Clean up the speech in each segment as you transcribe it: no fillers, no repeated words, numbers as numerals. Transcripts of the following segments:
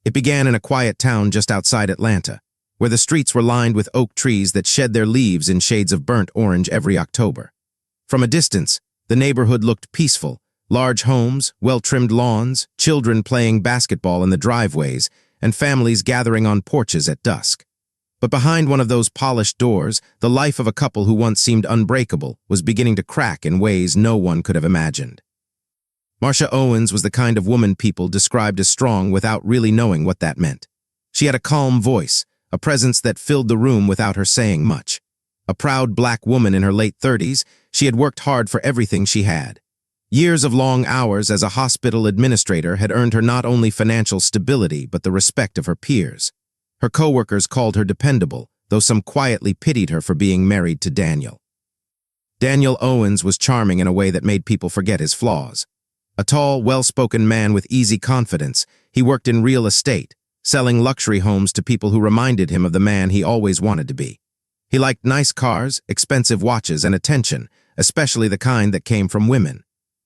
It began in a quiet town just outside Atlanta, where the streets were lined with oak trees that shed their leaves in shades of burnt orange every October. From a distance, the neighborhood looked peaceful: large homes, well-trimmed lawns, children playing basketball in the driveways, and families gathering on porches at dusk. But behind one of those polished doors, the life of a couple who once seemed unbreakable was beginning to crack in ways no one could have imagined. Marcia Owens was the kind of woman people described as strong without really knowing what that meant. She had a calm voice, a presence that filled the room without her saying much. A proud black woman in her late 30s, she had worked hard for everything she had. Years of long hours as a hospital administrator had earned her not only financial stability but the respect of her peers. Her coworkers called her dependable, though some quietly pitied her for being married to Daniel. Daniel Owens was charming in a way that made people forget his flaws. A tall, well-spoken man with easy confidence, he worked in real estate, selling luxury homes to people who reminded him of the man he always wanted to be. He liked nice cars, expensive watches, and attention, especially the kind that came from women.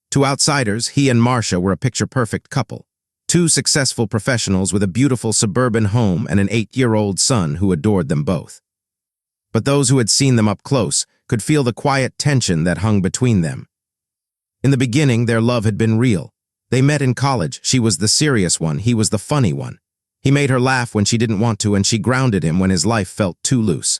To outsiders, he and Marcia were a picture-perfect couple. Two successful professionals with a beautiful suburban home and an 8-year-old son who adored them both. But those who had seen them up close could feel the quiet tension that hung between them. In the beginning, their love had been real. They met in college. She was the serious one, he was the funny one. He made her laugh when she didn't want to, and she grounded him when his life felt too loose.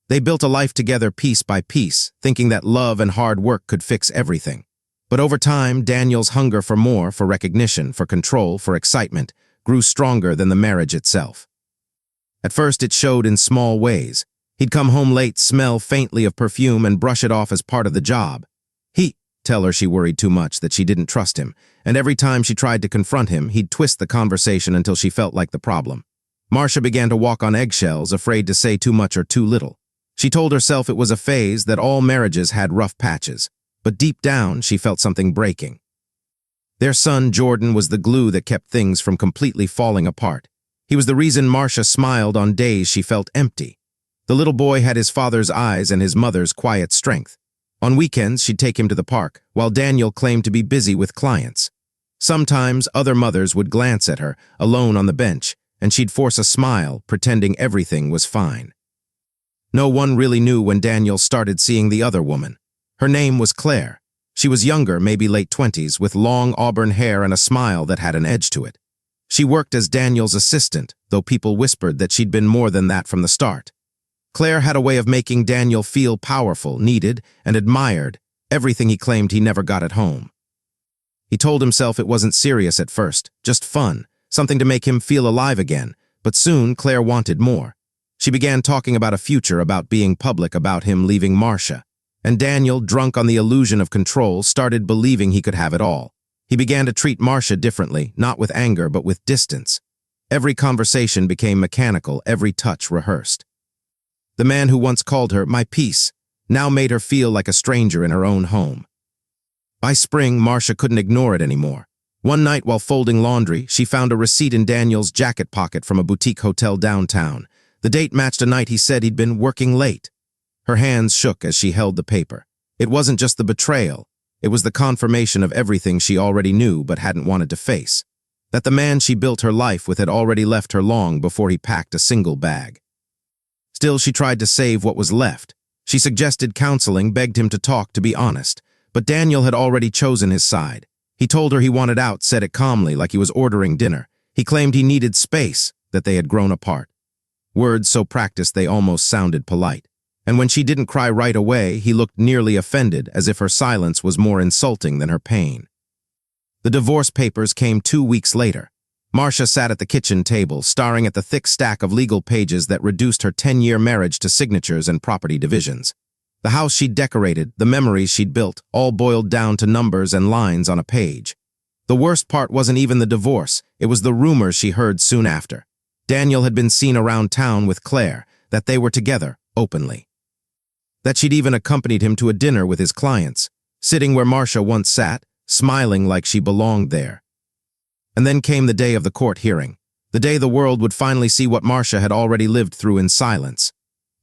They built a life together piece by piece, thinking that love and hard work could fix everything. But over time, Daniel's hunger for more, for recognition, for control, for excitement, grew stronger than the marriage itself. At first, it showed in small ways. He'd come home late, smell faintly of perfume, and brush it off as part of the job. He'd tell her she worried too much, that she didn't trust him, and every time she tried to confront him, he'd twist the conversation until she felt like the problem. Marcia began to walk on eggshells, afraid to say too much or too little. She told herself it was a phase, that all marriages had rough patches. But deep down, she felt something breaking. Their son, Jordan, was the glue that kept things from completely falling apart. He was the reason Marcia smiled on days she felt empty. The little boy had his father's eyes and his mother's quiet strength. On weekends, she'd take him to the park, while Daniel claimed to be busy with clients. Sometimes, other mothers would glance at her, alone on the bench, and she'd force a smile, pretending everything was fine. No one really knew when Daniel started seeing the other woman. Her name was Claire. She was younger, maybe late 20s, with long auburn hair and a smile that had an edge to it. She worked as Daniel's assistant, though people whispered that she'd been more than that from the start. Claire had a way of making Daniel feel powerful, needed, and admired, everything he claimed he never got at home. He told himself it wasn't serious at first, just fun, something to make him feel alive again, but soon Claire wanted more. She began talking about a future, about being public, about him leaving Marcia. And Daniel, drunk on the illusion of control, started believing he could have it all. He began to treat Marcia differently, not with anger, but with distance. Every conversation became mechanical, every touch rehearsed. The man who once called her "my peace" now made her feel like a stranger in her own home. By spring, Marcia couldn't ignore it anymore. One night while folding laundry, she found a receipt in Daniel's jacket pocket from a boutique hotel downtown. The date matched a night he said he'd been working late. Her hands shook as she held the paper. It wasn't just the betrayal. It was the confirmation of everything she already knew but hadn't wanted to face. That the man she built her life with had already left her long before he packed a single bag. Still, she tried to save what was left. She suggested counseling, begged him to talk, to be honest. But Daniel had already chosen his side. He told her he wanted out, said it calmly, like he was ordering dinner. He claimed he needed space, that they had grown apart. Words so practiced they almost sounded polite. And when she didn't cry right away, he looked nearly offended, as if her silence was more insulting than her pain. The divorce papers came 2 weeks later. Marcia sat at the kitchen table, staring at the thick stack of legal pages that reduced her 10-year marriage to signatures and property divisions. The house she'd decorated, the memories she'd built, all boiled down to numbers and lines on a page. The worst part wasn't even the divorce, it was the rumors she heard soon after. Daniel had been seen around town with Claire, that they were together, openly. That she'd even accompanied him to a dinner with his clients, sitting where Marcia once sat, smiling like she belonged there. And then came the day of the court hearing, the day the world would finally see what Marcia had already lived through in silence.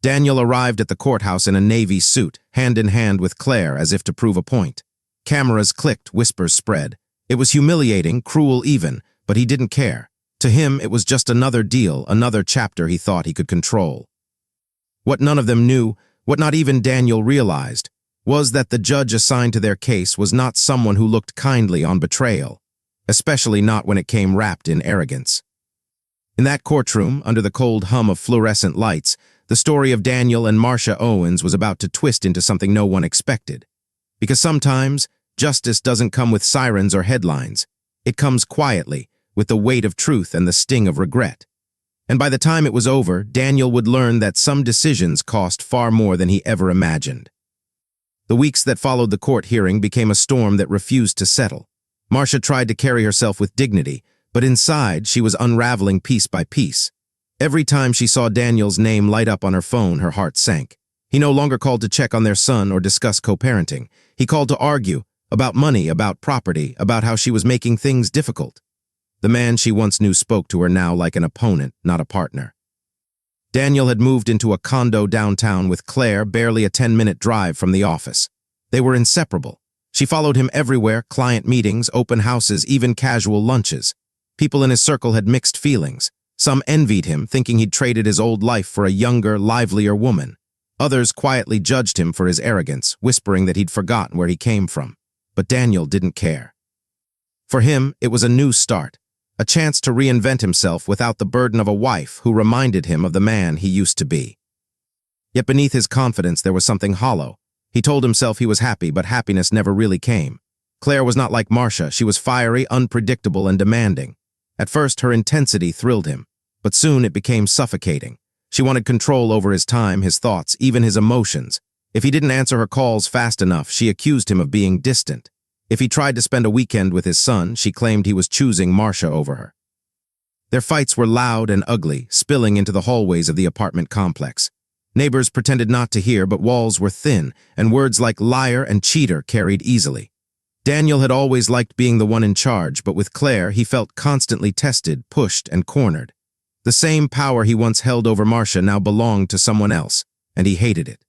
Daniel arrived at the courthouse in a navy suit, hand in hand with Claire, as if to prove a point. Cameras clicked, whispers spread. It was humiliating, cruel even, but he didn't care. To him, it was just another deal, another chapter he thought he could control. What none of them knew, what not even Daniel realized, was that the judge assigned to their case was not someone who looked kindly on betrayal, especially not when it came wrapped in arrogance. In that courtroom, under the cold hum of fluorescent lights, the story of Daniel and Marcia Owens was about to twist into something no one expected. Because sometimes, justice doesn't come with sirens or headlines. It comes quietly, with the weight of truth and the sting of regret. And by the time it was over, Daniel would learn that some decisions cost far more than he ever imagined. The weeks that followed the court hearing became a storm that refused to settle. Marcia tried to carry herself with dignity, but inside she was unraveling piece by piece. Every time she saw Daniel's name light up on her phone, her heart sank. He no longer called to check on their son or discuss co-parenting. He called to argue about money, about property, about how she was making things difficult. The man she once knew spoke to her now like an opponent, not a partner. Daniel had moved into a condo downtown with Claire, barely a 10-minute drive from the office. They were inseparable. She followed him everywhere, client meetings, open houses, even casual lunches. People in his circle had mixed feelings. Some envied him, thinking he'd traded his old life for a younger, livelier woman. Others quietly judged him for his arrogance, whispering that he'd forgotten where he came from. But Daniel didn't care. For him, it was a new start, a chance to reinvent himself without the burden of a wife who reminded him of the man he used to be. Yet beneath his confidence there was something hollow. He told himself he was happy, but happiness never really came. Claire was not like Marcia. She was fiery, unpredictable, and demanding. At first, her intensity thrilled him, but soon it became suffocating. She wanted control over his time, his thoughts, even his emotions. If he didn't answer her calls fast enough, she accused him of being distant. If he tried to spend a weekend with his son, she claimed he was choosing Marcia over her. Their fights were loud and ugly, spilling into the hallways of the apartment complex. Neighbors pretended not to hear, but walls were thin, and words like liar and cheater carried easily. Daniel had always liked being the one in charge, but with Claire, he felt constantly tested, pushed, and cornered. The same power he once held over Marcia now belonged to someone else, and he hated it.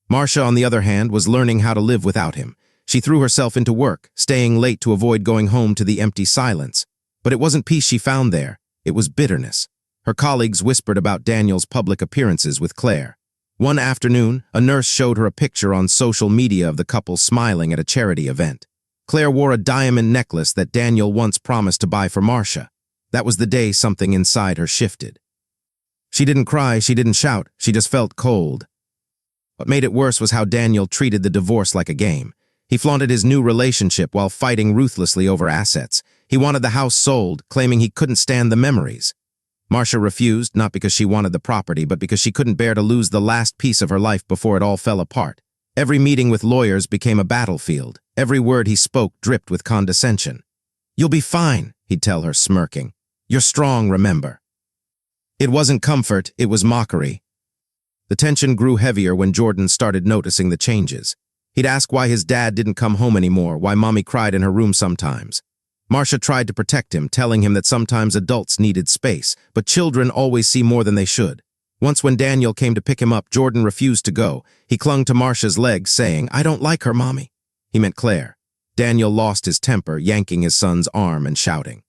Marcia, on the other hand, was learning how to live without him. She threw herself into work, staying late to avoid going home to the empty silence. But it wasn't peace she found there, it was bitterness. Her colleagues whispered about Daniel's public appearances with Claire. One afternoon, a nurse showed her a picture on social media of the couple smiling at a charity event. Claire wore a diamond necklace that Daniel once promised to buy for Marcia. That was the day something inside her shifted. She didn't cry, she didn't shout, she just felt cold. What made it worse was how Daniel treated the divorce like a game. He flaunted his new relationship while fighting ruthlessly over assets. He wanted the house sold, claiming he couldn't stand the memories. Marcia refused, not because she wanted the property, but because she couldn't bear to lose the last piece of her life before it all fell apart. Every meeting with lawyers became a battlefield. Every word he spoke dripped with condescension. "You'll be fine," he'd tell her, smirking. "You're strong, remember." It wasn't comfort, it was mockery. The tension grew heavier when Jordan started noticing the changes. He'd ask why his dad didn't come home anymore, why Mommy cried in her room sometimes. Marcia tried to protect him, telling him that sometimes adults needed space, but children always see more than they should. Once when Daniel came to pick him up, Jordan refused to go. He clung to Marcia's legs, saying, "I don't like her, Mommy." He meant Claire. Daniel lost his temper, yanking his son's arm and shouting.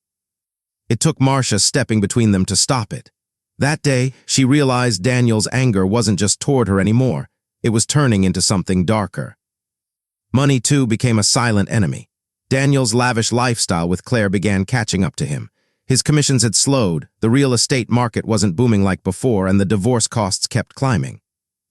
It took Marcia stepping between them to stop it. That day, she realized Daniel's anger wasn't just toward her anymore. It was turning into something darker. Money, too, became a silent enemy. Daniel's lavish lifestyle with Claire began catching up to him. His commissions had slowed, the real estate market wasn't booming like before, and the divorce costs kept climbing.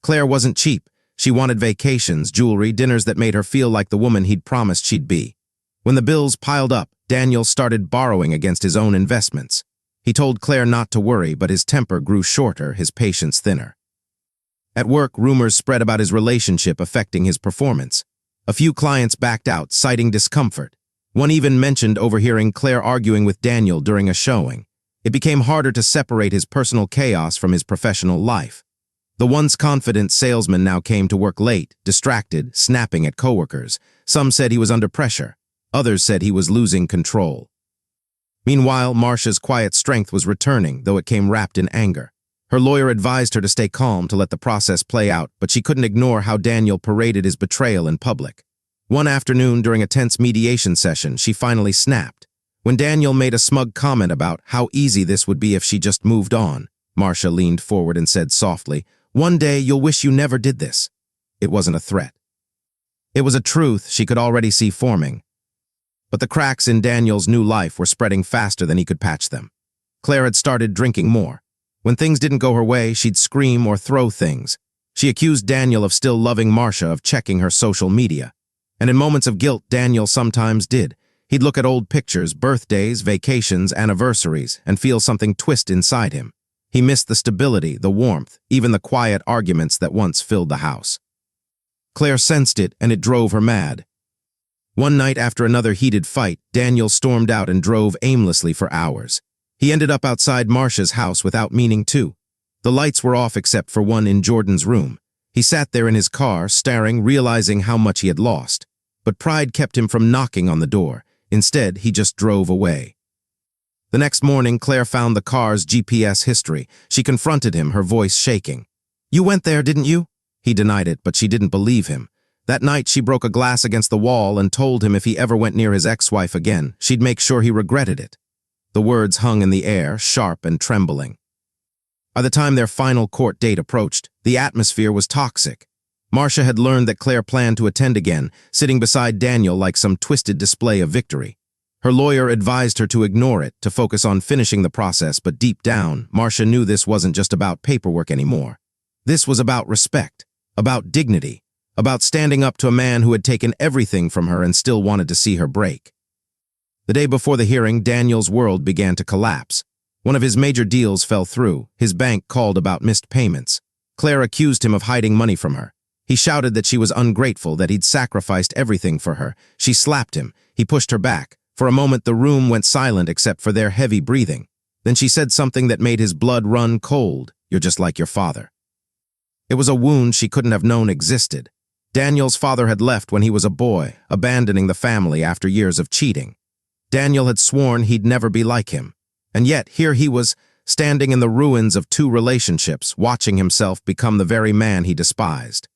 Claire wasn't cheap. She wanted vacations, jewelry, dinners that made her feel like the woman he'd promised she'd be. When the bills piled up, Daniel started borrowing against his own investments. He told Claire not to worry, but his temper grew shorter, his patience thinner. At work, rumors spread about his relationship affecting his performance. A few clients backed out, citing discomfort. One even mentioned overhearing Claire arguing with Daniel during a showing. It became harder to separate his personal chaos from his professional life. The once confident salesman now came to work late, distracted, snapping at coworkers. Some said he was under pressure. Others said he was losing control. Meanwhile, Marcia's quiet strength was returning, though it came wrapped in anger. Her lawyer advised her to stay calm, to let the process play out, but she couldn't ignore how Daniel paraded his betrayal in public. One afternoon, during a tense mediation session, she finally snapped. When Daniel made a smug comment about how easy this would be if she just moved on, Marcia leaned forward and said softly, "One day you'll wish you never did this." It wasn't a threat. It was a truth she could already see forming. But the cracks in Daniel's new life were spreading faster than he could patch them. Claire had started drinking more. When things didn't go her way, she'd scream or throw things. She accused Daniel of still loving Marcia, of checking her social media. And in moments of guilt, Daniel sometimes did. He'd look at old pictures, birthdays, vacations, anniversaries, and feel something twist inside him. He missed the stability, the warmth, even the quiet arguments that once filled the house. Claire sensed it, and it drove her mad. One night after another heated fight, Daniel stormed out and drove aimlessly for hours. He ended up outside Marcia's house without meaning to. The lights were off except for one in Jordan's room. He sat there in his car, staring, realizing how much he had lost. But pride kept him from knocking on the door. Instead, he just drove away. The next morning, Claire found the car's GPS history. She confronted him, her voice shaking. "You went there, didn't you?" He denied it, but she didn't believe him. That night, she broke a glass against the wall and told him if he ever went near his ex-wife again, she'd make sure he regretted it. The words hung in the air, sharp and trembling. By the time their final court date approached, the atmosphere was toxic. Marcia had learned that Claire planned to attend again, sitting beside Daniel like some twisted display of victory. Her lawyer advised her to ignore it, to focus on finishing the process, but deep down, Marcia knew this wasn't just about paperwork anymore. This was about respect, about dignity, about standing up to a man who had taken everything from her and still wanted to see her break. The day before the hearing, Daniel's world began to collapse. One of his major deals fell through. His bank called about missed payments. Claire accused him of hiding money from her. He shouted that she was ungrateful, that he'd sacrificed everything for her. She slapped him. He pushed her back. For a moment, the room went silent except for their heavy breathing. Then she said something that made his blood run cold. "You're just like your father." It was a wound she couldn't have known existed. Daniel's father had left when he was a boy, abandoning the family after years of cheating. Daniel had sworn he'd never be like him. And yet, here he was, standing in the ruins of two relationships, watching himself become the very man he despised.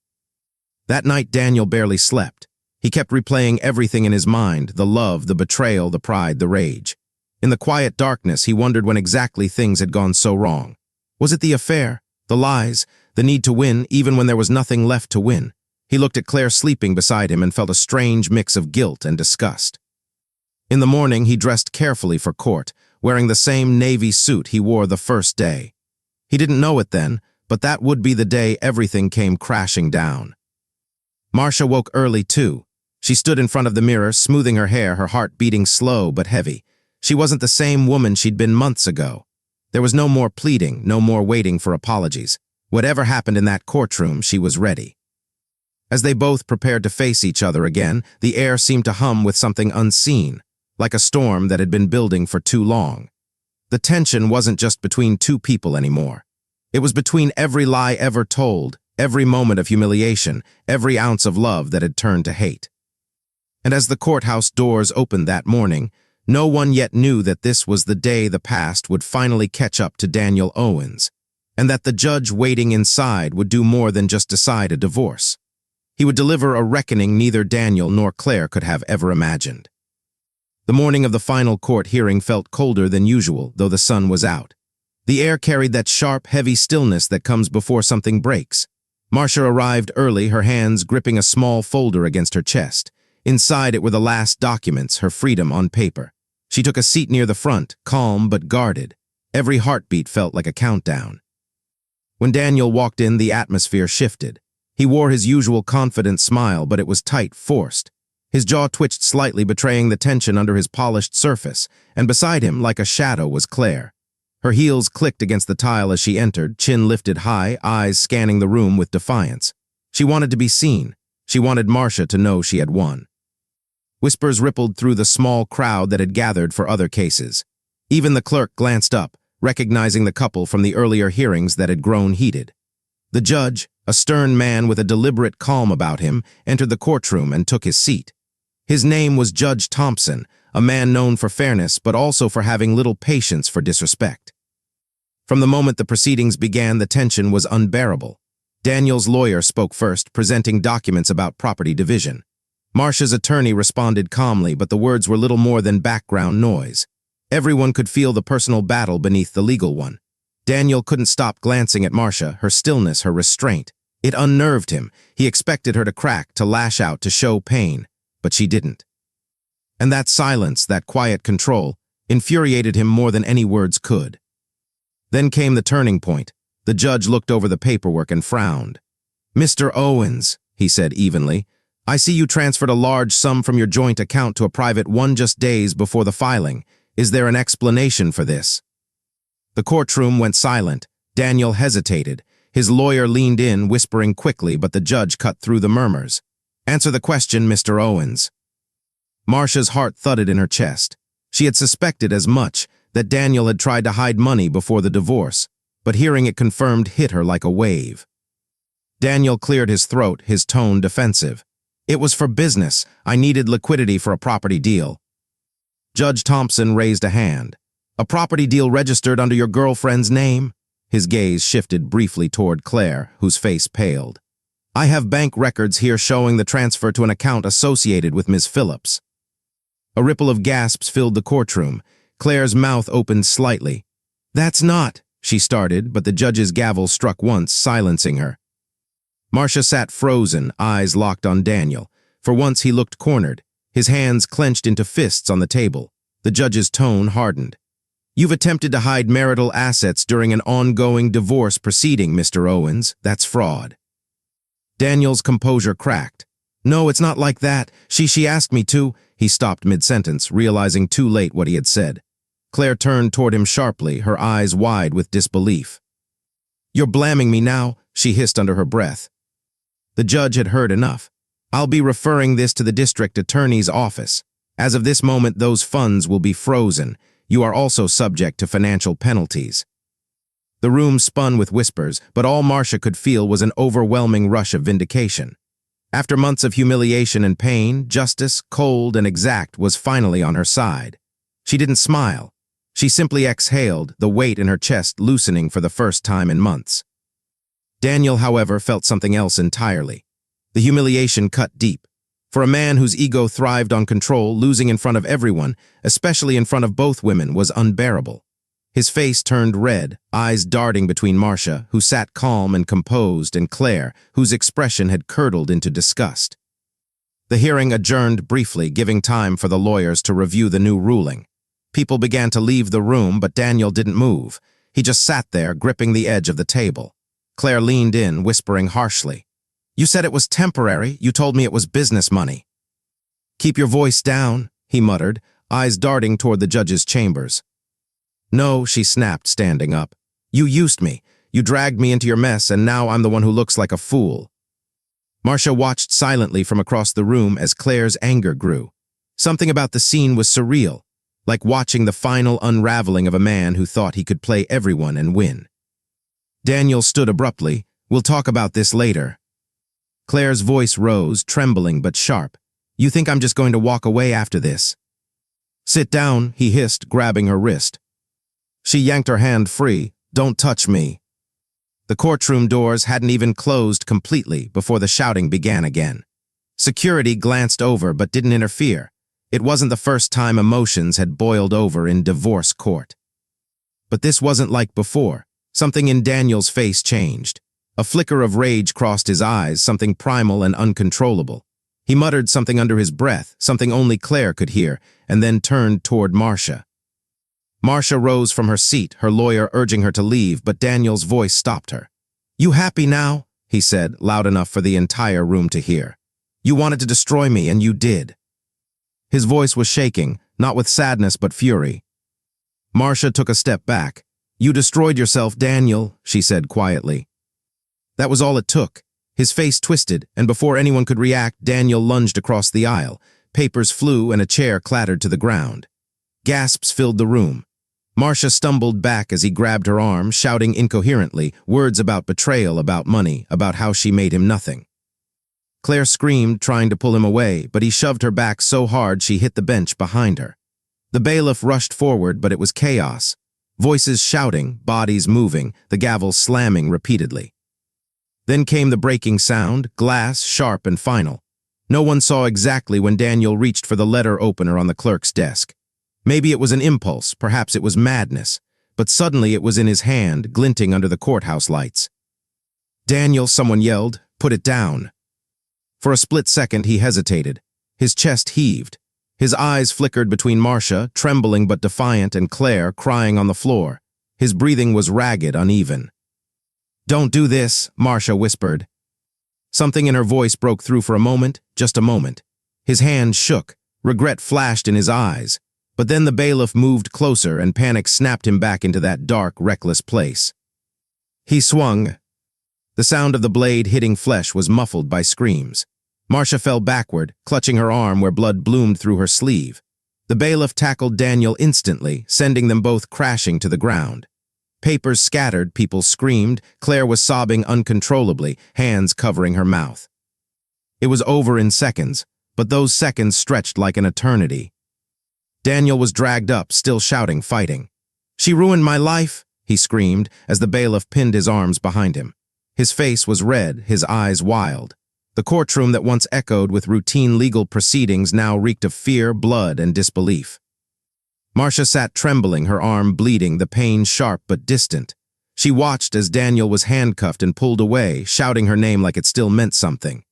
That night, Daniel barely slept. He kept replaying everything in his mind, the love, the betrayal, the pride, the rage. In the quiet darkness, he wondered when exactly things had gone so wrong. Was it the affair, the lies, the need to win, even when there was nothing left to win? He looked at Claire sleeping beside him and felt a strange mix of guilt and disgust. In the morning, he dressed carefully for court, wearing the same navy suit he wore the first day. He didn't know it then, but that would be the day everything came crashing down. Marcia woke early, too. She stood in front of the mirror, smoothing her hair, her heart beating slow but heavy. She wasn't the same woman she'd been months ago. There was no more pleading, no more waiting for apologies. Whatever happened in that courtroom, she was ready. As they both prepared to face each other again, the air seemed to hum with something unseen, like a storm that had been building for too long. The tension wasn't just between two people anymore. It was between every lie ever told, every moment of humiliation, every ounce of love that had turned to hate. And as the courthouse doors opened that morning, no one yet knew that this was the day the past would finally catch up to Daniel Owens, and that the judge waiting inside would do more than just decide a divorce. He would deliver a reckoning neither Daniel nor Claire could have ever imagined. The morning of the final court hearing felt colder than usual, though the sun was out. The air carried that sharp, heavy stillness that comes before something breaks. Marcia arrived early, her hands gripping a small folder against her chest. Inside it were the last documents, her freedom on paper. She took a seat near the front, calm but guarded. Every heartbeat felt like a countdown. When Daniel walked in, the atmosphere shifted. He wore his usual confident smile, but it was tight, forced. His jaw twitched slightly, betraying the tension under his polished surface, and beside him, like a shadow, was Claire. Her heels clicked against the tile as she entered, chin lifted high, eyes scanning the room with defiance. She wanted to be seen. She wanted Marcia to know she had won. Whispers rippled through the small crowd that had gathered for other cases. Even the clerk glanced up, recognizing the couple from the earlier hearings that had grown heated. The judge, a stern man with a deliberate calm about him, entered the courtroom and took his seat. His name was Judge Thompson, a man known for fairness but also for having little patience for disrespect. From the moment the proceedings began, the tension was unbearable. Daniel's lawyer spoke first, presenting documents about property division. Marcia's attorney responded calmly, but the words were little more than background noise. Everyone could feel the personal battle beneath the legal one. Daniel couldn't stop glancing at Marcia, her stillness, her restraint. It unnerved him. He expected her to crack, to lash out, to show pain, but she didn't. And that silence, that quiet control, infuriated him more than any words could. Then came the turning point. The judge looked over the paperwork and frowned. "Mr. Owens," he said evenly, "I see you transferred a large sum from your joint account to a private one just days before the filing. Is there an explanation for this?" The courtroom went silent. Daniel hesitated. His lawyer leaned in, whispering quickly, but the judge cut through the murmurs. "Answer the question, Mr. Owens." Marcia's heart thudded in her chest. She had suspected as much, that Daniel had tried to hide money before the divorce, but hearing it confirmed hit her like a wave. Daniel cleared his throat, his tone defensive. "It was for business. I needed liquidity for a property deal." Judge Thompson raised a hand. "A property deal registered under your girlfriend's name?" His gaze shifted briefly toward Claire, whose face paled. "I have bank records here showing the transfer to an account associated with Ms. Phillips." A ripple of gasps filled the courtroom. Claire's mouth opened slightly. "That's not," she started, but the judge's gavel struck once, silencing her. Marcia sat frozen, eyes locked on Daniel. For once he looked cornered, his hands clenched into fists on the table. The judge's tone hardened. "You've attempted to hide marital assets during an ongoing divorce proceeding, Mr. Owens. That's fraud." Daniel's composure cracked. "No, it's not like that. She asked me to." He stopped mid-sentence, realizing too late what he had said. Claire turned toward him sharply, her eyes wide with disbelief. "You're blaming me now," she hissed under her breath. The judge had heard enough. "I'll be referring this to the district attorney's office. As of this moment, those funds will be frozen. You are also subject to financial penalties." The room spun with whispers, but all Marcia could feel was an overwhelming rush of vindication. After months of humiliation and pain, justice, cold and exact, was finally on her side. She didn't smile. She simply exhaled, the weight in her chest loosening for the first time in months. Daniel, however, felt something else entirely. The humiliation cut deep. For a man whose ego thrived on control, losing in front of everyone, especially in front of both women, was unbearable. His face turned red, eyes darting between Marcia, who sat calm and composed, and Claire, whose expression had curdled into disgust. The hearing adjourned briefly, giving time for the lawyers to review the new ruling. People began to leave the room, but Daniel didn't move. He just sat there, gripping the edge of the table. Claire leaned in, whispering harshly. "You said it was temporary. You told me it was business money." "Keep your voice down," he muttered, eyes darting toward the judge's chambers. "No," she snapped, standing up. "You used me. You dragged me into your mess, and now I'm the one who looks like a fool." Marcia watched silently from across the room as Claire's anger grew. Something about the scene was surreal, like watching the final unraveling of a man who thought he could play everyone and win. Daniel stood abruptly. "We'll talk about this later." Claire's voice rose, trembling but sharp. "You think I'm just going to walk away after this?" "Sit down," he hissed, grabbing her wrist. She yanked her hand free. "Don't touch me." The courtroom doors hadn't even closed completely before the shouting began again. Security glanced over but didn't interfere. It wasn't the first time emotions had boiled over in divorce court. But this wasn't like before. Something in Daniel's face changed. A flicker of rage crossed his eyes, something primal and uncontrollable. He muttered something under his breath, something only Claire could hear, and then turned toward Marcia. Marcia rose from her seat, her lawyer urging her to leave, but Daniel's voice stopped her. "You happy now?" he said, loud enough for the entire room to hear. "You wanted to destroy me, and you did." His voice was shaking, not with sadness but fury. Marcia took a step back. "You destroyed yourself, Daniel," she said quietly. That was all it took. His face twisted, and before anyone could react, Daniel lunged across the aisle. Papers flew and a chair clattered to the ground. Gasps filled the room. Marcia stumbled back as he grabbed her arm, shouting incoherently, words about betrayal, about money, about how she made him nothing. Claire screamed, trying to pull him away, but he shoved her back so hard she hit the bench behind her. The bailiff rushed forward, but it was chaos. Voices shouting, bodies moving, the gavel slamming repeatedly. Then came the breaking sound, glass, sharp and final. No one saw exactly when Daniel reached for the letter opener on the clerk's desk. Maybe it was an impulse, perhaps it was madness, but suddenly it was in his hand, glinting under the courthouse lights. "Daniel," someone yelled, "put it down." For a split second he hesitated. His chest heaved. His eyes flickered between Marcia, trembling but defiant, and Claire, crying on the floor. His breathing was ragged, uneven. "Don't do this," Marcia whispered. Something in her voice broke through for a moment, just a moment. His hand shook, regret flashed in his eyes, but then the bailiff moved closer and panic snapped him back into that dark, reckless place. He swung. The sound of the blade hitting flesh was muffled by screams. Marcia fell backward, clutching her arm where blood bloomed through her sleeve. The bailiff tackled Daniel instantly, sending them both crashing to the ground. Papers scattered, people screamed. Claire was sobbing uncontrollably, hands covering her mouth. It was over in seconds, but those seconds stretched like an eternity. Daniel was dragged up, still shouting, fighting. "She ruined my life," he screamed as the bailiff pinned his arms behind him. His face was red, his eyes wild. The courtroom that once echoed with routine legal proceedings now reeked of fear, blood, and disbelief. Marcia sat trembling, her arm bleeding, the pain sharp but distant. She watched as Daniel was handcuffed and pulled away, shouting her name like it still meant something.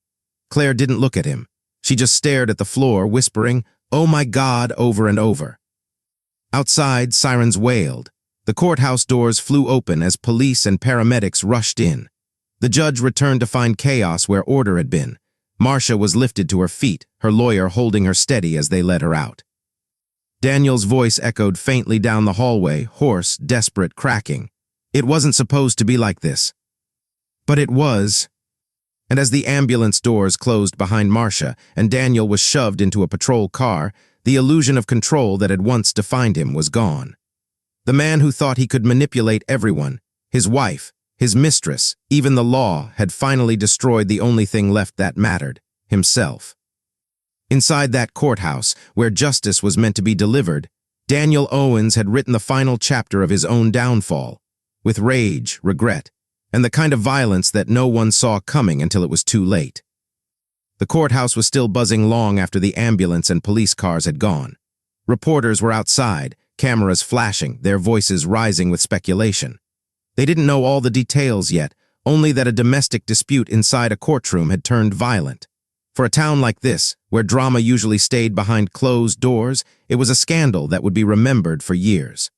Claire didn't look at him. She just stared at the floor, whispering, "Oh my God," over and over. Outside, sirens wailed. The courthouse doors flew open as police and paramedics rushed in. The judge returned to find chaos where order had been. Marcia was lifted to her feet, her lawyer holding her steady as they led her out. Daniel's voice echoed faintly down the hallway, hoarse, desperate, cracking. It wasn't supposed to be like this. But it was. And as the ambulance doors closed behind Marcia and Daniel was shoved into a patrol car, the illusion of control that had once defined him was gone. The man who thought he could manipulate everyone, his wife, his mistress, even the law, had finally destroyed the only thing left that mattered, himself. Inside that courthouse, where justice was meant to be delivered, Daniel Owens had written the final chapter of his own downfall, with rage, regret, and the kind of violence that no one saw coming until it was too late. The courthouse was still buzzing long after the ambulance and police cars had gone. Reporters were outside, cameras flashing, their voices rising with speculation. They didn't know all the details yet, only that a domestic dispute inside a courtroom had turned violent. For a town like this, where drama usually stayed behind closed doors, it was a scandal that would be remembered for years.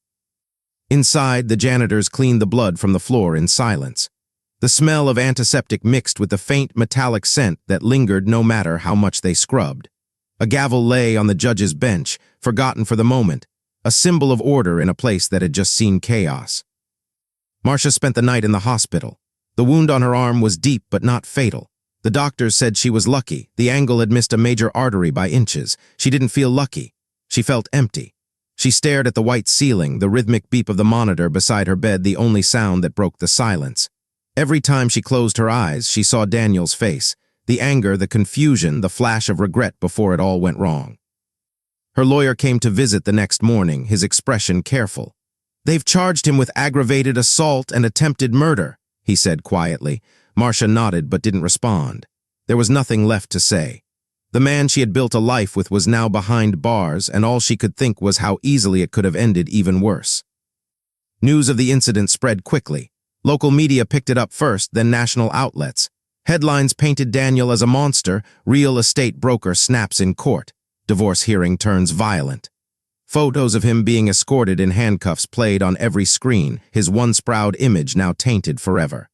Inside, the janitors cleaned the blood from the floor in silence. The smell of antiseptic mixed with the faint metallic scent that lingered no matter how much they scrubbed. A gavel lay on the judge's bench, forgotten for the moment, a symbol of order in a place that had just seen chaos. Marcia spent the night in the hospital. The wound on her arm was deep but not fatal. The doctors said she was lucky. The angle had missed a major artery by inches. She didn't feel lucky. She felt empty. She stared at the white ceiling, the rhythmic beep of the monitor beside her bed, the only sound that broke the silence. Every time she closed her eyes, she saw Daniel's face, the anger, the confusion, the flash of regret before it all went wrong. Her lawyer came to visit the next morning, his expression careful. "They've charged him with aggravated assault and attempted murder," he said quietly. Marcia nodded but didn't respond. There was nothing left to say. The man she had built a life with was now behind bars, and all she could think was how easily it could have ended even worse. News of the incident spread quickly. Local media picked it up first, then national outlets. Headlines painted Daniel as a monster, real estate broker snaps in court, divorce hearing turns violent. Photos of him being escorted in handcuffs played on every screen, his once proud image now tainted forever.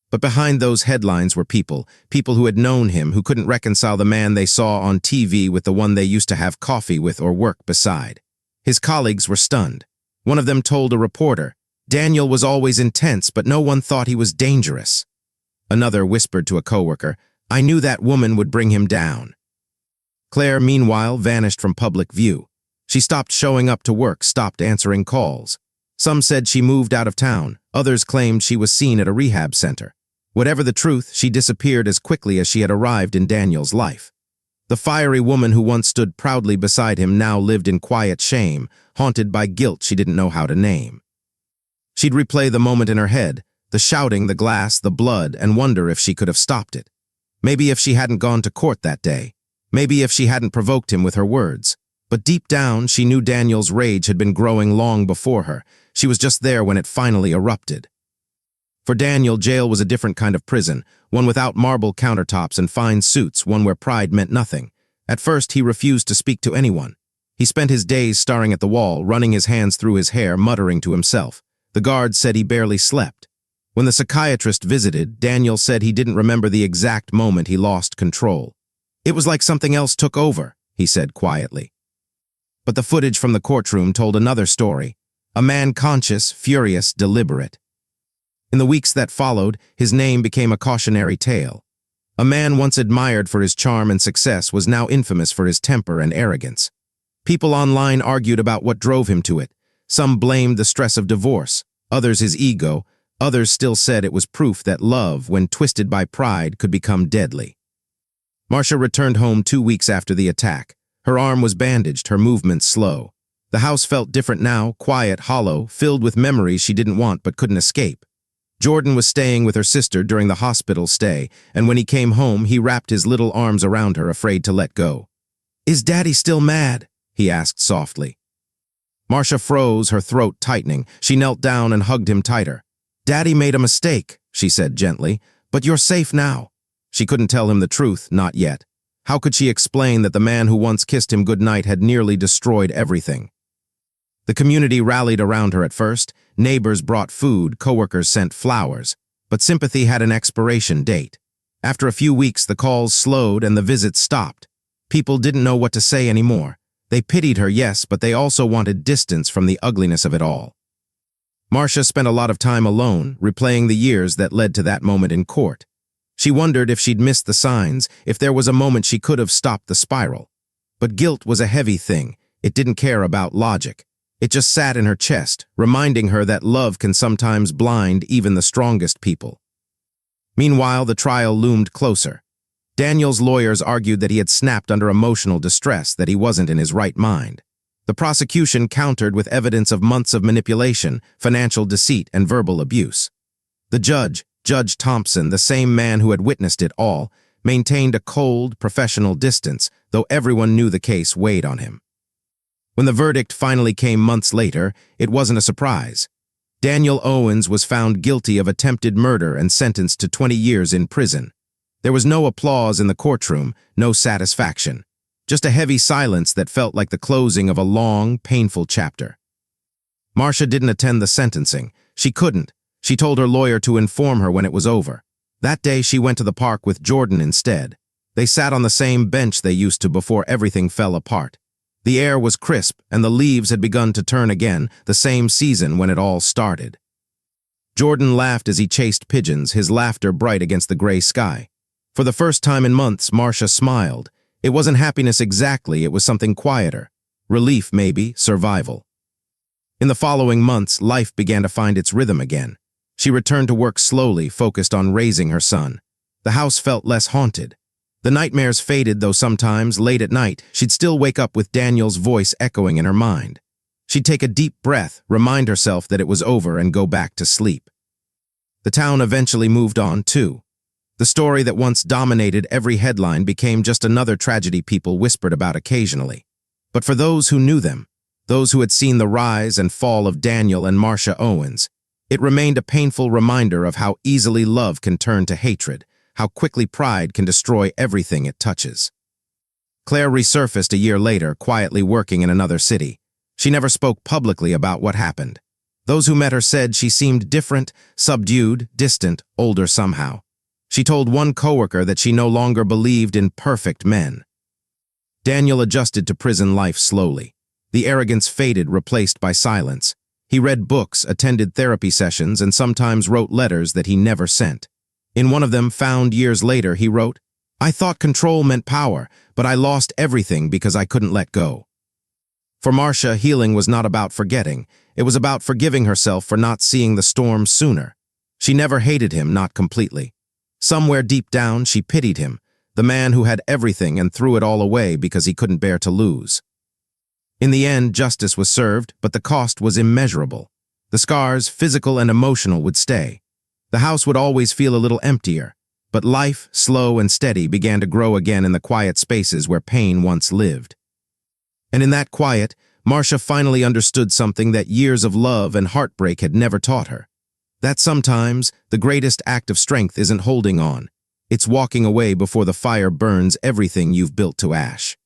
But behind those headlines were people who had known him, who couldn't reconcile the man they saw on TV with the one they used to have coffee with or work beside. His colleagues were stunned. One of them told a reporter, "Daniel was always intense, but no one thought he was dangerous." Another whispered to a coworker, "I knew that woman would bring him down." Claire, meanwhile, vanished from public view. She stopped showing up to work, stopped answering calls. Some said she moved out of town. Others claimed she was seen at a rehab center. Whatever the truth, she disappeared as quickly as she had arrived in Daniel's life. The fiery woman who once stood proudly beside him now lived in quiet shame, haunted by guilt she didn't know how to name. She'd replay the moment in her head, the shouting, the glass, the blood, and wonder if she could have stopped it. Maybe if she hadn't gone to court that day. Maybe if she hadn't provoked him with her words. But deep down, she knew Daniel's rage had been growing long before her. She was just there when it finally erupted. For Daniel, jail was a different kind of prison, one without marble countertops and fine suits, one where pride meant nothing. At first, he refused to speak to anyone. He spent his days staring at the wall, running his hands through his hair, muttering to himself. The guards said he barely slept. When the psychiatrist visited, Daniel said he didn't remember the exact moment he lost control. It was like something else took over, he said quietly. But the footage from the courtroom told another story. A man conscious, furious, deliberate. In the weeks that followed, his name became a cautionary tale. A man once admired for his charm and success was now infamous for his temper and arrogance. People online argued about what drove him to it. Some blamed the stress of divorce, others his ego, others still said it was proof that love, when twisted by pride, could become deadly. Marcia returned home 2 weeks after the attack. Her arm was bandaged, her movements slow. The house felt different now, quiet, hollow, filled with memories she didn't want but couldn't escape. Jordan was staying with her sister during the hospital stay, and when he came home, he wrapped his little arms around her, afraid to let go. "Is Daddy still mad?" he asked softly. Marcia froze, her throat tightening. She knelt down and hugged him tighter. "Daddy made a mistake," she said gently, "but you're safe now." She couldn't tell him the truth, not yet. How could she explain that the man who once kissed him goodnight had nearly destroyed everything? The community rallied around her at first. Neighbors brought food, coworkers sent flowers. But sympathy had an expiration date. After a few weeks, the calls slowed and the visits stopped. People didn't know what to say anymore. They pitied her, yes, but they also wanted distance from the ugliness of it all. Marcia spent a lot of time alone, replaying the years that led to that moment in court. She wondered if she'd missed the signs, if there was a moment she could have stopped the spiral. But guilt was a heavy thing. It didn't care about logic. It just sat in her chest, reminding her that love can sometimes blind even the strongest people. Meanwhile, the trial loomed closer. Daniel's lawyers argued that he had snapped under emotional distress, that he wasn't in his right mind. The prosecution countered with evidence of months of manipulation, financial deceit, and verbal abuse. The judge, Judge Thompson, the same man who had witnessed it all, maintained a cold, professional distance, though everyone knew the case weighed on him. When the verdict finally came months later, it wasn't a surprise. Daniel Owens was found guilty of attempted murder and sentenced to 20 years in prison. There was no applause in the courtroom, no satisfaction. Just a heavy silence that felt like the closing of a long, painful chapter. Marcia didn't attend the sentencing. She couldn't. She told her lawyer to inform her when it was over. That day, she went to the park with Jordan instead. They sat on the same bench they used to before everything fell apart. The air was crisp, and the leaves had begun to turn again, the same season when it all started. Jordan laughed as he chased pigeons, his laughter bright against the gray sky. For the first time in months, Marcia smiled. It wasn't happiness exactly, it was something quieter. Relief, maybe, survival. In the following months, life began to find its rhythm again. She returned to work slowly, focused on raising her son. The house felt less haunted. The nightmares faded, though sometimes, late at night, she'd still wake up with Daniel's voice echoing in her mind. She'd take a deep breath, remind herself that it was over, and go back to sleep. The town eventually moved on, too. The story that once dominated every headline became just another tragedy people whispered about occasionally. But for those who knew them, those who had seen the rise and fall of Daniel and Marcia Owens, it remained a painful reminder of how easily love can turn to hatred, how quickly pride can destroy everything it touches. Claire resurfaced a year later, quietly working in another city. She never spoke publicly about what happened. Those who met her said she seemed different, subdued, distant, older somehow. She told one coworker that she no longer believed in perfect men. Daniel adjusted to prison life slowly. The arrogance faded, replaced by silence. He read books, attended therapy sessions, and sometimes wrote letters that he never sent. In one of them, found years later, he wrote, "I thought control meant power, but I lost everything because I couldn't let go." For Marcia, healing was not about forgetting. It was about forgiving herself for not seeing the storm sooner. She never hated him, not completely. Somewhere deep down, she pitied him, the man who had everything and threw it all away because he couldn't bear to lose. In the end, justice was served, but the cost was immeasurable. The scars, physical and emotional, would stay. The house would always feel a little emptier. But life, slow and steady, began to grow again in the quiet spaces where pain once lived. And in that quiet, Marcia finally understood something that years of love and heartbreak had never taught her. That sometimes the greatest act of strength isn't holding on. It's walking away before the fire burns everything you've built to ash.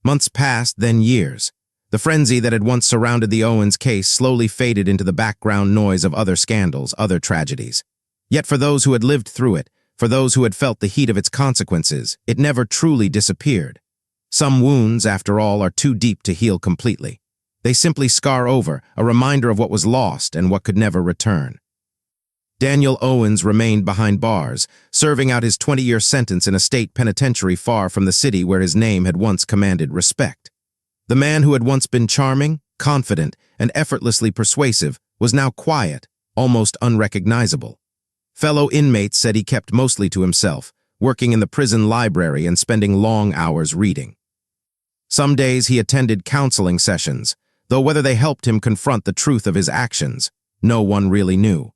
Months passed, then years. The frenzy that had once surrounded the Owens case slowly faded into the background noise of other scandals, other tragedies. Yet for those who had lived through it, for those who had felt the heat of its consequences, it never truly disappeared. Some wounds, after all, are too deep to heal completely. They simply scar over, a reminder of what was lost and what could never return. Daniel Owens remained behind bars, serving out his 20-year sentence in a state penitentiary far from the city where his name had once commanded respect. The man who had once been charming, confident, and effortlessly persuasive was now quiet, almost unrecognizable. Fellow inmates said he kept mostly to himself, working in the prison library and spending long hours reading. Some days he attended counseling sessions, though whether they helped him confront the truth of his actions, no one really knew.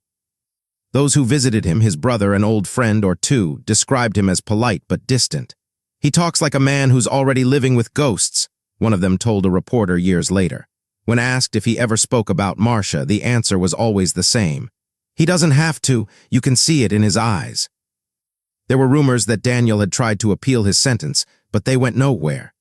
Those who visited him, his brother, an old friend or two, described him as polite but distant. "He talks like a man who's already living with ghosts," one of them told a reporter years later. When asked if he ever spoke about Marcia, the answer was always the same. "He doesn't have to, you can see it in his eyes." There were rumors that Daniel had tried to appeal his sentence, but they went nowhere.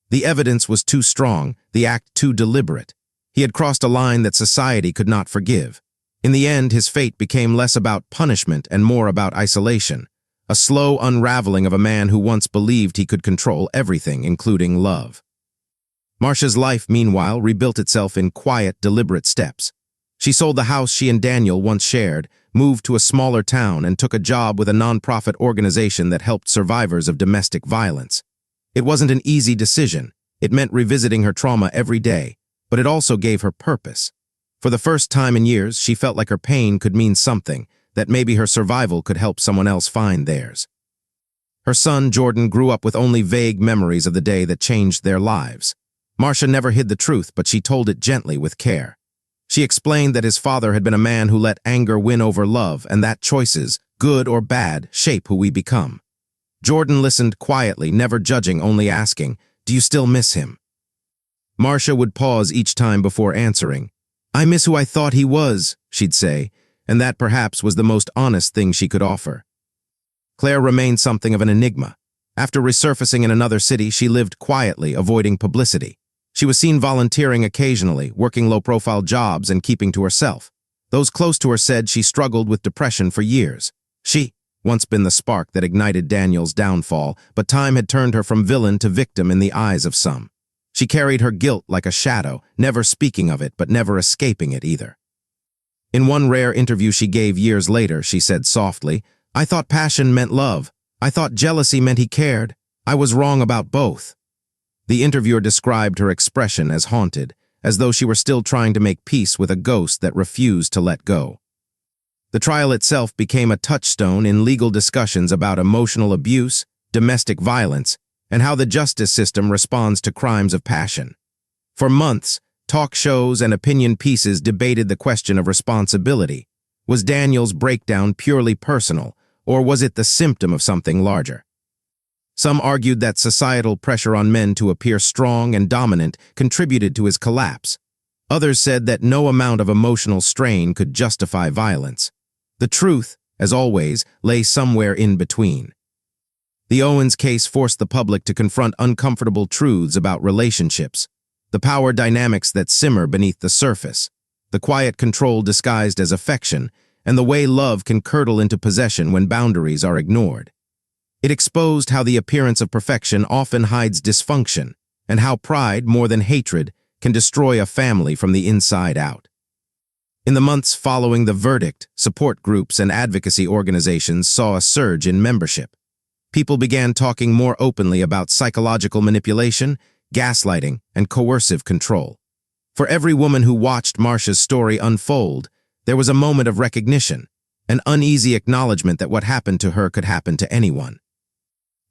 The evidence was too strong, the act too deliberate. He had crossed a line that society could not forgive. In the end, his fate became less about punishment and more about isolation, a slow unraveling of a man who once believed he could control everything, including love. Marcia's life, meanwhile, rebuilt itself in quiet, deliberate steps. She sold the house she and Daniel once shared, moved to a smaller town, and took a job with a nonprofit organization that helped survivors of domestic violence. It wasn't an easy decision. It meant revisiting her trauma every day, but it also gave her purpose. For the first time in years, she felt like her pain could mean something, that maybe her survival could help someone else find theirs. Her son, Jordan, grew up with only vague memories of the day that changed their lives. Marcia never hid the truth, but she told it gently with care. She explained that his father had been a man who let anger win over love, and that choices, good or bad, shape who we become. Jordan listened quietly, never judging, only asking, "Do you still miss him?" Marcia would pause each time before answering. "I miss who I thought he was," she'd say, and that perhaps was the most honest thing she could offer. Claire remained something of an enigma. After resurfacing in another city, she lived quietly, avoiding publicity. She was seen volunteering occasionally, working low-profile jobs and keeping to herself. Those close to her said she struggled with depression for years. She once been the spark that ignited Daniel's downfall, but time had turned her from villain to victim in the eyes of some. She carried her guilt like a shadow, never speaking of it, but never escaping it either. In one rare interview she gave years later, she said softly, "I thought passion meant love. I thought jealousy meant he cared. I was wrong about both." The interviewer described her expression as haunted, as though she were still trying to make peace with a ghost that refused to let go. The trial itself became a touchstone in legal discussions about emotional abuse, domestic violence, and how the justice system responds to crimes of passion. For months, talk shows and opinion pieces debated the question of responsibility. Was Daniel's breakdown purely personal, or was it the symptom of something larger? Some argued that societal pressure on men to appear strong and dominant contributed to his collapse. Others said that no amount of emotional strain could justify violence. The truth, as always, lay somewhere in between. The Owens case forced the public to confront uncomfortable truths about relationships, the power dynamics that simmer beneath the surface, the quiet control disguised as affection, and the way love can curdle into possession when boundaries are ignored. It exposed how the appearance of perfection often hides dysfunction, and how pride, more than hatred, can destroy a family from the inside out. In the months following the verdict, support groups and advocacy organizations saw a surge in membership. People began talking more openly about psychological manipulation, gaslighting, and coercive control. For every woman who watched Marcia's story unfold, there was a moment of recognition, an uneasy acknowledgement that what happened to her could happen to anyone.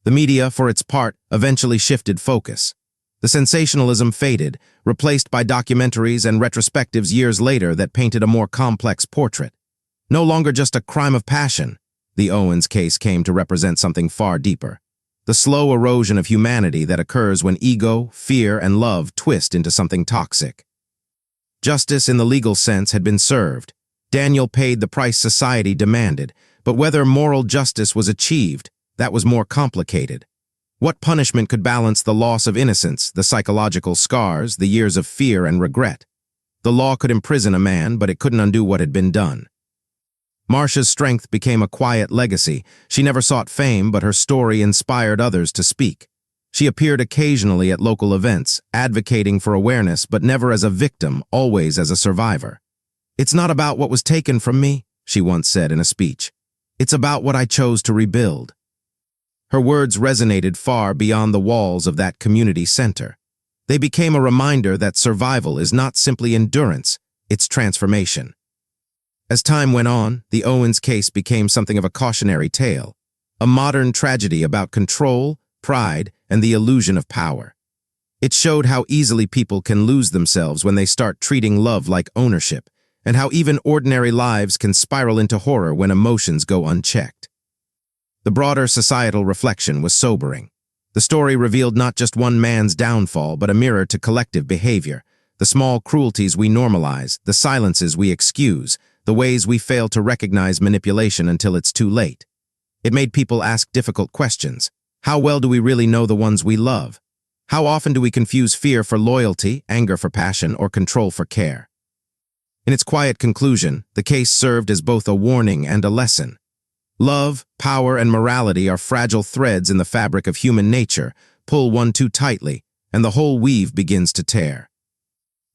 The media, for its part, eventually shifted focus. The sensationalism faded, replaced by documentaries and retrospectives years later that painted a more complex portrait. No longer just a crime of passion, the Owens case came to represent something far deeper. The slow erosion of humanity that occurs when ego, fear, and love twist into something toxic. Justice in the legal sense had been served. Daniel paid the price society demanded, but whether moral justice was achieved, that was more complicated. What punishment could balance the loss of innocence, the psychological scars, the years of fear and regret? The law could imprison a man, but it couldn't undo what had been done. Marcia's strength became a quiet legacy. She never sought fame, but her story inspired others to speak. She appeared occasionally at local events, advocating for awareness, but never as a victim, always as a survivor. "It's not about what was taken from me," she once said in a speech. "It's about what I chose to rebuild." Her words resonated far beyond the walls of that community center. They became a reminder that survival is not simply endurance, it's transformation. As time went on, the Owens case became something of a cautionary tale, a modern tragedy about control, pride, and the illusion of power. It showed how easily people can lose themselves when they start treating love like ownership, and how even ordinary lives can spiral into horror when emotions go unchecked. The broader societal reflection was sobering. The story revealed not just one man's downfall, but a mirror to collective behavior, the small cruelties we normalize, the silences we excuse, the ways we fail to recognize manipulation until it's too late. It made people ask difficult questions. How well do we really know the ones we love? How often do we confuse fear for loyalty, anger for passion, or control for care? In its quiet conclusion, the case served as both a warning and a lesson. Love, power, and morality are fragile threads in the fabric of human nature. Pull one too tightly, and the whole weave begins to tear.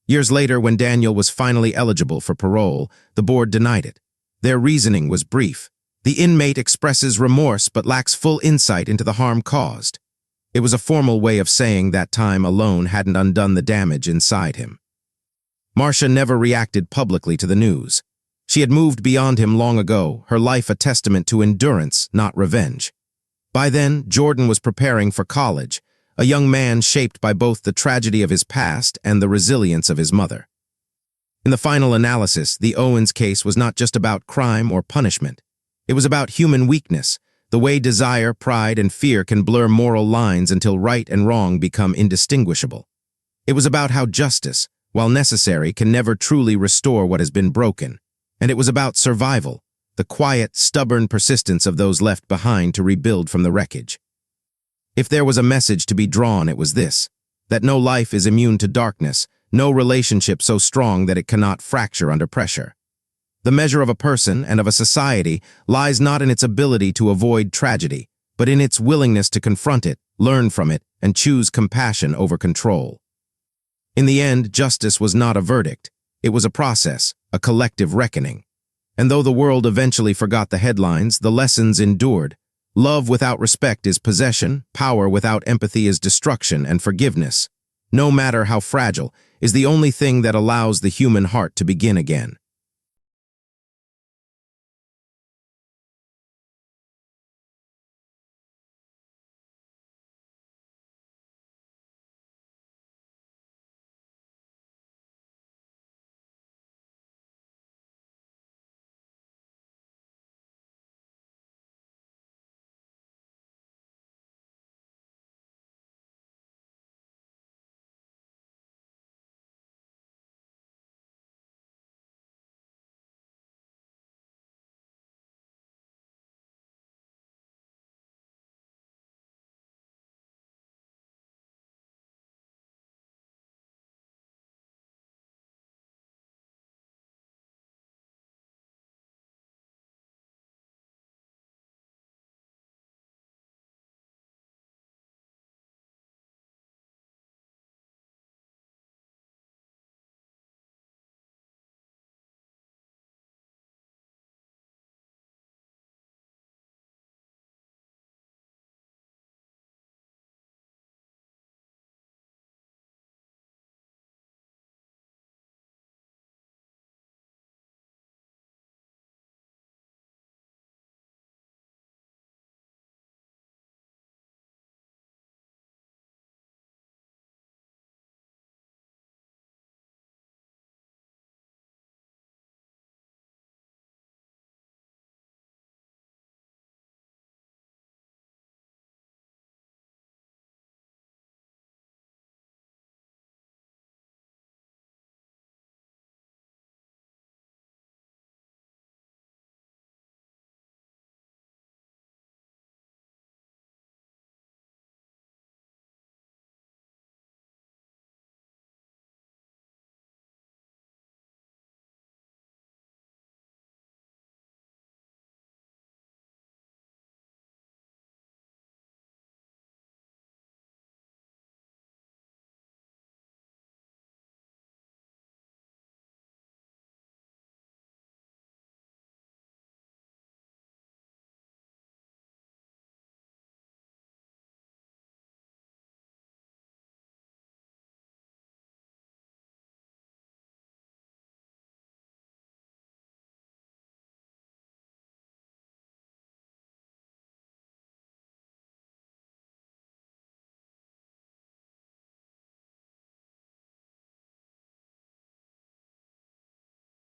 Years later, when Daniel was finally eligible for parole, the board denied it. Their reasoning was brief. The inmate expresses remorse but lacks full insight into the harm caused. It was a formal way of saying that time alone hadn't undone the damage inside him. Marcia never reacted publicly to the news. She had moved beyond him long ago, her life a testament to endurance, not revenge. By then, Jordan was preparing for college, a young man shaped by both the tragedy of his past and the resilience of his mother. In the final analysis, the Owens case was not just about crime or punishment. It was about human weakness, the way desire, pride, and fear can blur moral lines until right and wrong become indistinguishable. It was about how justice, while necessary, can never truly restore what has been broken. And it was about survival, the quiet, stubborn persistence of those left behind to rebuild from the wreckage. If there was a message to be drawn, it was this: that no life is immune to darkness, no relationship so strong that it cannot fracture under pressure. The measure of a person and of a society lies not in its ability to avoid tragedy, but in its willingness to confront it, learn from it, and choose compassion over control. In the end, justice was not a verdict. It was a process, a collective reckoning. And though the world eventually forgot the headlines, the lessons endured. Love without respect is possession, power without empathy is destruction, and forgiveness, no matter how fragile, is the only thing that allows the human heart to begin again.